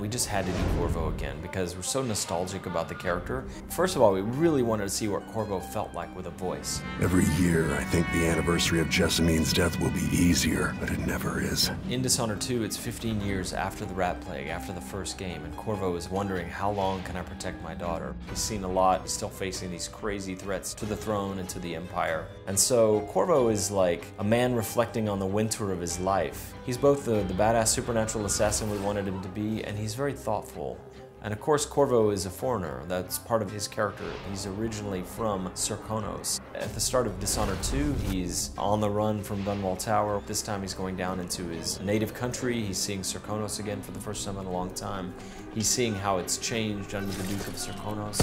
We just had to do Corvo again because we're so nostalgic about the character. First of all, we really wanted to see what Corvo felt like with a voice. Every year, I think the anniversary of Jessamine's death will be easier, but it never is. In Dishonored 2, it's 15 years after the rat plague, after the first game, and Corvo is wondering, how long can I protect my daughter? He's seen a lot, he's still facing these crazy threats to the throne and to the Empire. And so Corvo is like a man reflecting on the winter of his life. He's both the badass supernatural assassin we wanted him to be, and he's very thoughtful. And of course, Corvo is a foreigner. That's part of his character. He's originally from Serkonos. At the start of Dishonored 2, he's on the run from Dunwall Tower. This time he's going down into his native country. He's seeing Serkonos again for the first time in a long time. He's seeing how it's changed under the Duke of Serkonos.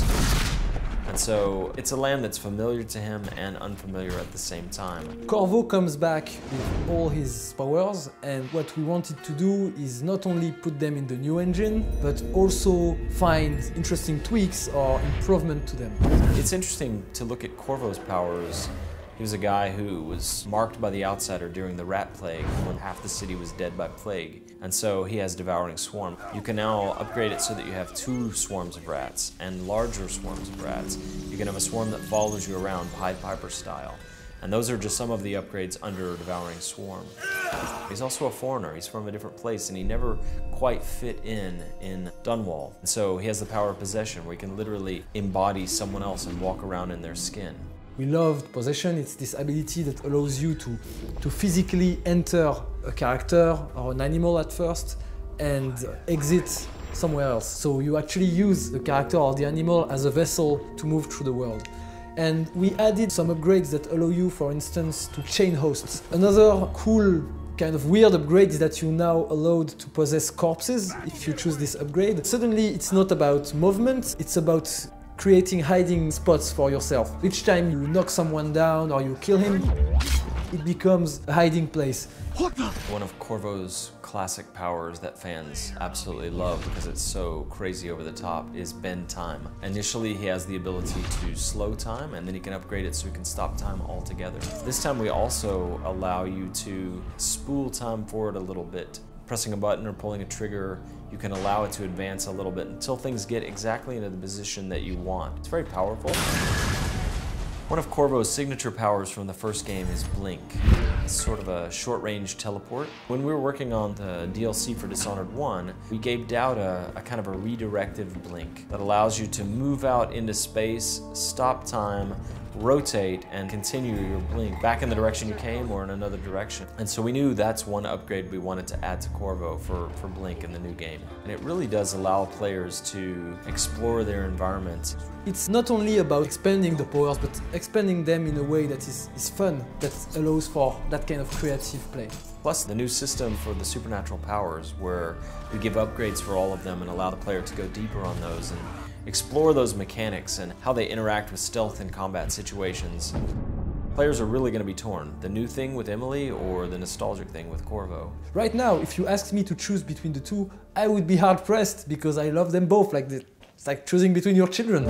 And so it's a land that's familiar to him and unfamiliar at the same time. Corvo comes back with all his powers, and what we wanted to do is not only put them in the new engine, but also find interesting tweaks or improvement to them. It's interesting to look at Corvo's powers. He was a guy who was marked by the outsider during the rat plague when half the city was dead by plague. And so he has Devouring Swarm. You can now upgrade it so that you have 2 swarms of rats and larger swarms of rats. You can have a swarm that follows you around Pied Piper style. And those are just some of the upgrades under Devouring Swarm. He's also a foreigner. He's from a different place and he never quite fit in Dunwall. And so he has the power of possession where he can literally embody someone else and walk around in their skin. We loved possession. It's this ability that allows you to physically enter a character or an animal at first and exit somewhere else. So you actually use the character or the animal as a vessel to move through the world. And we added some upgrades that allow you, for instance, to chain hosts. Another cool kind of weird upgrade is that you're now allowed to possess corpses if you choose this upgrade. Suddenly it's not about movement, it's about creating hiding spots for yourself. Each time you knock someone down or you kill him, it becomes a hiding place. What the? One of Corvo's classic powers that fans absolutely love because it's so crazy over the top is bend time. Initially, he has the ability to slow time, and then he can upgrade it so he can stop time altogether. This time we also allow you to spool time forward a little bit. Pressing a button or pulling a trigger, you can allow it to advance a little bit until things get exactly into the position that you want. It's very powerful. One of Corvo's signature powers from the first game is Blink. It's sort of a short-range teleport. When we were working on the DLC for Dishonored 1, we gave Dowd a kind of a redirective blink that allows you to move out into space, stop time, rotate, and continue your blink back in the direction you came or in another direction. And so we knew that's one upgrade we wanted to add to Corvo for Blink in the new game. And it really does allow players to explore their environment. It's not only about expanding the powers, but expanding them in a way that is fun, that allows for that kind of creative play. Plus the new system for the supernatural powers where we give upgrades for all of them and allow the player to go deeper on those and explore those mechanics and how they interact with stealth and combat situations. Players are really going to be torn. The new thing with Emily or the nostalgic thing with Corvo. Right now, if you asked me to choose between the two, I would be hard-pressed because I love them both like this. It's like choosing between your children.